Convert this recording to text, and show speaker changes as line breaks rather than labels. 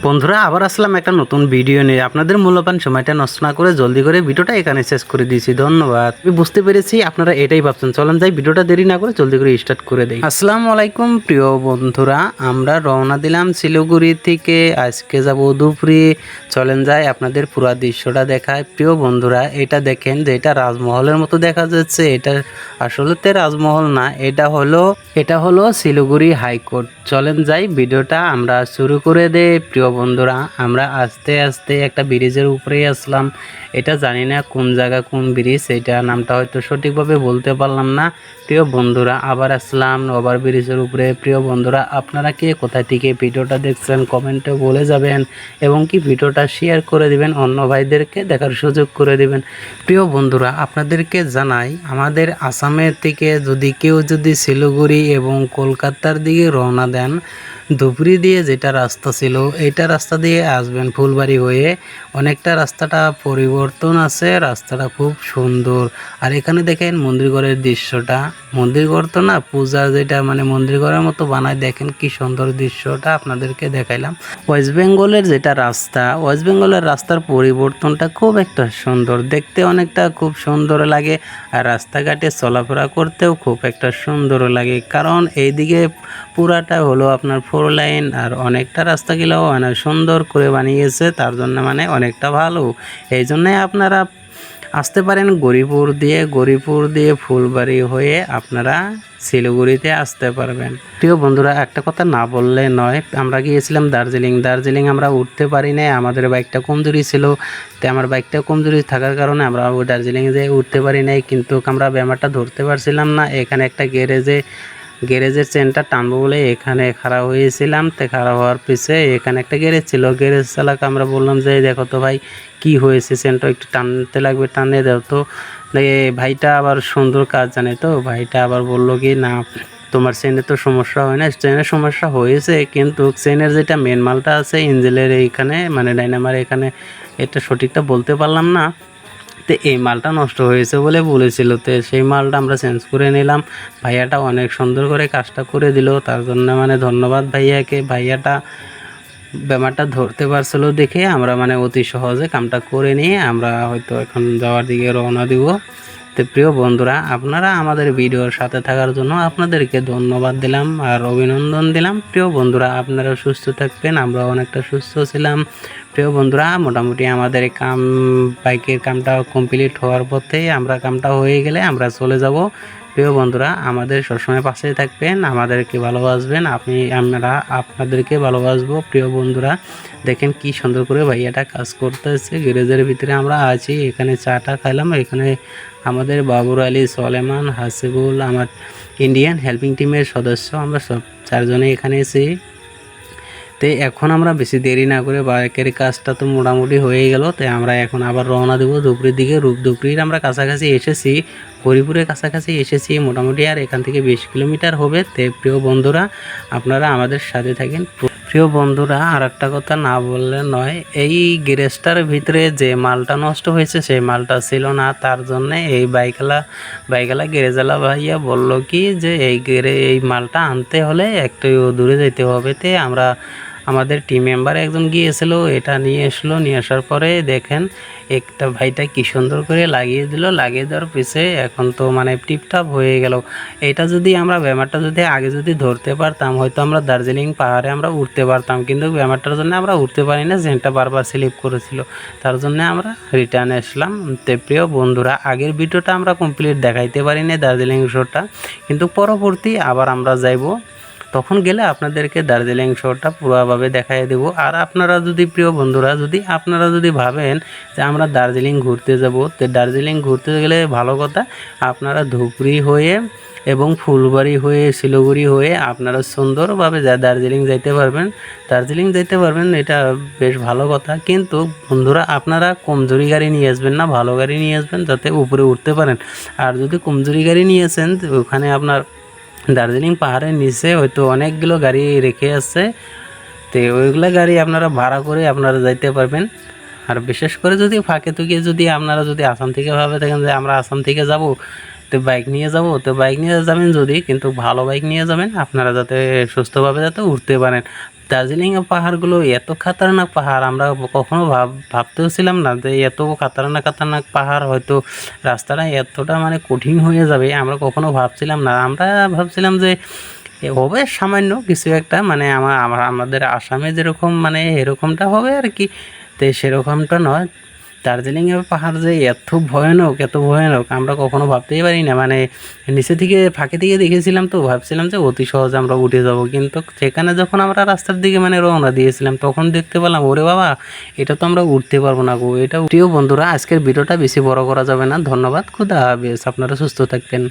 বন্ধুরা আবার আসলাম একটা নতুন ভিডিও নিয়ে। আপনাদের মূল্যবান সময়টা নষ্ট না করে জলদি করে ভিডিওটা এখানে শেষ করে দিয়েছি। ধন্যবাদ। আমি বুঝতে পেরেছি আপনারা এটাই ভাবছেন। চলেন যাই, ভিডিওটা দেরি না করে জলদি করে স্টার্ট করে দেই। আসসালামু আলাইকুম প্রিয় বন্ধুরা, আমরা রওনা দিলাম শিলিগুড়ি থেকে। আজকে যাব দুপুরে। চলেন যাই, আপনাদের পুরো দৃশ্যটা দেখায়। প্রিয় বন্ধুরা, এটা দেখেন যে এটা রাজমহলের মতো দেখা যাচ্ছে। এটা আসলে রাজমহল না, এটা হলো শিলিগুড়ি হাইকোর্ট। চলেন যাই, ভিডিওটা আমরা শুরু করে দেই। প্রিয় বন্ধুরা, আমরা আস্তে আস্তে একটা ব্রিজের উপরেই আসলাম। এটা জানি না কোন জায়গা, কোন ব্রিজ, এটা নামটা হয়তো সঠিকভাবে বলতে পারলাম না। প্রিয় বন্ধুরা, আবার আসলাম ওভার ব্রিজের উপরে। প্রিয় বন্ধুরা, আপনারা কে কোথায় থেকে ভিডিওটা দেখছেন কমেন্টে বলে যাবেন, এবং কি ভিডিওটা শেয়ার করে দিবেন, অন্য ভাইদেরকে দেখার সুযোগ করে দিবেন। প্রিয় বন্ধুরা, আপনাদেরকে জানাই, আমাদের আসামের থেকে কেউ যদি শিলিগুড়ি এবং কলকাতার দিকে রওনা দেন, ধুবড়ি দিয়ে যেটা রাস্তা ছিল এইটা রাস্তা দিয়ে আসবেন ফুলবাড়ি হয়ে। অনেকটা রাস্তাটা পরিবর্তন আছে, রাস্তাটা খুব সুন্দর। আর এখানে দেখেন মন্দিরঘরের দৃশ্যটা, মন্দিরঘর তো না, পূজা যেটা মানে মন্দিরঘরের মতো বানায়, দেখেন কি সুন্দর দৃশ্যটা আপনাদেরকে দেখাইলাম। ওয়েস্ট বেঙ্গলের যেটা রাস্তা, ওয়েস্ট বেঙ্গলের রাস্তার পরিবর্তনটা খুব একটা সুন্দর, দেখতে অনেকটা খুব সুন্দর লাগে। আর রাস্তাঘাটে চলাফেরা করতেও খুব একটা সুন্দর লাগে, কারণ এইদিকে পুরাটা হলো আপনার 4 লাইন, আর অনেকটা রাস্তাগুলো অনেক সুন্দর করে বানিয়েছে, তার জন্য মানে অনেকটা ভালো। এই জন্যে আপনারা আসতে পারেন গরিপুর দিয়ে ফুলবাড়ি হয়ে আপনারা শিলিগুড়িতে আসতে পারবেন। প্রিয় বন্ধুরা, একটা কথা না বললে নয়, আমরা গিয়েছিলাম দার্জিলিং আমরা উঠতে পারি নাই, আমাদের বাইকটা কমজোরি ছিল। তো আমার বাইকটা কমজোরি থাকার কারণে আমরা দার্জিলিং যেয়ে উঠতে পারি নাই, কিন্তু আমরা ব্যাপারটা ধরতে পারছিলাম না। এখানে একটা গ্যারেজের চেনটা টানবো বলে এখানে খাড়া হয়েছিলাম। তো খাড়া হওয়ার পিছে এখানে একটা গ্যারেজ ছিল, গ্যারেজ চালাকে আমরা বললাম যে দেখো তো ভাই কি হয়েছে, চেনটা একটু টানতে লাগবে, টানিয়ে দাও তো। ভাইটা আবার সুন্দর কাজ জানে, তো ভাইটা আবার বললো কি না, তোমার চেনে তো সমস্যা হয় না। চেনের সমস্যা হয়েছে, কিন্তু চেনের যেটা মেন মালটা আছে ইঞ্জিনের এইখানে মানে ডাইনামার এখানে, এটা সঠিকটা বলতে পারলাম না। তো এই মালটা নষ্ট হয়েছে বলে বলেছিল, তো সেই মালটা আমরা চেঞ্জ করে নিলাম। ভাইয়াটা অনেক সুন্দর করে কাজটা করে দিল, তার জন্য মানে ধন্যবাদ ভাইয়াকে। ভাইয়াটা ব্যাপারটা ধরতে পারছিল দেখে আমরা মানে অতি সহজে কামটা করে নিয়ে আমরা হয়তো এখন যাওয়ার দিকে রওনা দিব। তো প্রিয় বন্ধুরা, আপনারা আমাদের ভিডিওর সাথে থাকার জন্য আপনাদেরকে ধন্যবাদ দিলাম আর অভিনন্দন দিলাম। প্রিয় বন্ধুরা, আপনারা সুস্থ থাকবেন, আমরা অনেকটা সুস্থ ছিলাম। প্রিয় বন্ধুরা, মোটামুটি আমাদের বাইকের কামটা কমপ্লিট হওয়ার পথে, আমরা কামটা হয়ে গেলে আমরা চলে যাব। প্রিয় বন্ধুরা, আমাদের সবসময় পাশে থাকবেন, আমাদেরকে ভালোবাসবেন, আমরা আপনাদেরকে ভালোবাসবো। প্রিয় বন্ধুরা, দেখেন কি সুন্দর করে ভাইয়াটা কাজ করতেছে। গ্যারেজের ভিতরে আমরা আছি, এখানে চাটা খাইলাম। এখানে আমাদের বাবুর আলী, সলেমান, হাসিবুল, আমার ইন্ডিয়ান হেল্পিং টিমের সদস্য, আমরা সব 4 জনে এখানে এসেছি। তো এখন আমরা বেশি দেরি না করে, বাইকের কাজটা তো মোটামুটি হয়ে গেল, তাই আমরা এখন আবার রওনা দেবো ধুবড়ির দিকে। ধুবড়ির আমরা কাছাকাছি এসেছি, হরিপুরের কাছাকাছি এসেছি মোটামুটি, আর এখান থেকে 20 কিলোমিটার হবে। তো প্রিয় বন্ধুরা, আপনারা আমাদের সাথে থাকেন। প্রিয় বন্ধুরা, আর একটা কথা না বললে নয়, এই গ্যারেজটার ভিতরে যে মালটা নষ্ট হয়েছে সেই মালটা ছিল না, তার জন্যে এই বাইকওয়ালা গ্যারেজওয়ালা ভাইয়া বলল কি যে এই মালটা আনতে হলে একটু দূরে যেতে হবে। তে আমাদের টিম মেম্বার একজন গিয়েছিল, এটা নিয়ে আসলো। নিয়ে আসার পরে দেখেন একটা ভাইটা কি সুন্দর করে লাগিয়ে দিল। লাগিয়ে দেওয়ার পিছে এখন তো মানে টিপটাপ হয়ে গেল। এটা যদি আমরা ব্যাপারটা যদি আগে যদি ধরতে পারতাম, হয়তো আমরা দার্জিলিং পাহাড়ে আমরা উঠতে পারতাম, কিন্তু ব্যাপারটার জন্য আমরা উঠতে পারি না, যেটা বারবার স্লিপ করেছিল, তার জন্য আমরা রিটার্ন আসলাম। তো প্রিয় বন্ধুরা, আগের ভিডিওটা আমরা কমপ্লিট দেখাইতে পারি না দার্জিলিং শোটা, কিন্তু পরবর্তী আবার আমরা যাইব, তখন গেলে আপনাদেরকে দার্জিলিং শহরটা পুরোভাবে দেখাই দেব। আর আপনারা যদি প্রিয় বন্ধুরা আপনারা যদি ভাবেন যে আমরা দার্জিলিং ঘুরতে যাব, তো দার্জিলিং ঘুরতে গেলে ভালো কথা, আপনারা ধুবড়ি হয়ে এবং ফুলবাড়ি হয়ে শিলিগুড়ি হয়ে আপনারা সুন্দরভাবে দার্জিলিং যাইতে পারবেন। এটা বেশ ভালো কথা। কিন্তু বন্ধুরা, আপনারা কমজোরি গাড়ি নিয়ে আসবেন না, ভালো গাড়ি নিয়ে আসবেন, যাতে উপরে উঠতে পারেন। আর যদি কমজোরি গাড়ি নিয়ে আসেন, ওখানে আপনার দার্জিলিং পাহাড়ের নিচে হয়তো অনেকগুলো গাড়ি রেখে আছে, তো ওইগুলো গাড়ি আপনারা ভাড়া করে আপনারা যাইতে পারবেন। আর বিশেষ করে যদি ফাঁকে তুকে যদি আপনারা যদি আসাম থেকে ভাবে থাকেন যে আমরা আসাম থেকে যাব, তো তো বাইক নিয়ে যাব, তো বাইক নিয়ে যাবেন যদি, কিন্তু ভালো বাইক নিয়ে যাবেন আপনারা, যাতে সুস্থভাবে যাতে উঠতে পারেন। দার্জিলিংয়ের পাহাড়গুলো এত খাতারনাক পাহাড়, আমরা কখনো ভাবতেও ছিলাম না যে এত খাতারনাক পাহাড়, হয়তো রাস্তাটা এতটা মানে কঠিন হয়ে যাবে, আমরা কখনো ভাবছিলাম না। আমরা ভাবছিলাম যে হবে সামান্য কিছু একটা, মানে আমাদের আসামে যেরকম মানে এরকমটা হবে আর কি, তো সেরকমটা নয়। দার্জিলিংয়ের পাহাড় যে এত ভয়ানক আমরা কখনো ভাবতেই পারি না। মানে নিচে থেকে ফাঁকে থেকে দেখেছিলাম, তো ভাবছিলাম যে অতি সহজে আমরা উঠে যাব, কিন্তু সেখানে যখন আমরা রাস্তার দিকে মানে রওনা দিয়েছিলাম, তখন দেখতে পেলাম ওরে বাবা, এটা তো আমরা উঠতে পারবো না গো। এটা উঠিও বন্ধুরা, আজকের ভিডিওটা বেশি বড় করা যাবে না। ধন্যবাদ, খুদা হাফেজ, আপনারা সুস্থ থাকবেন।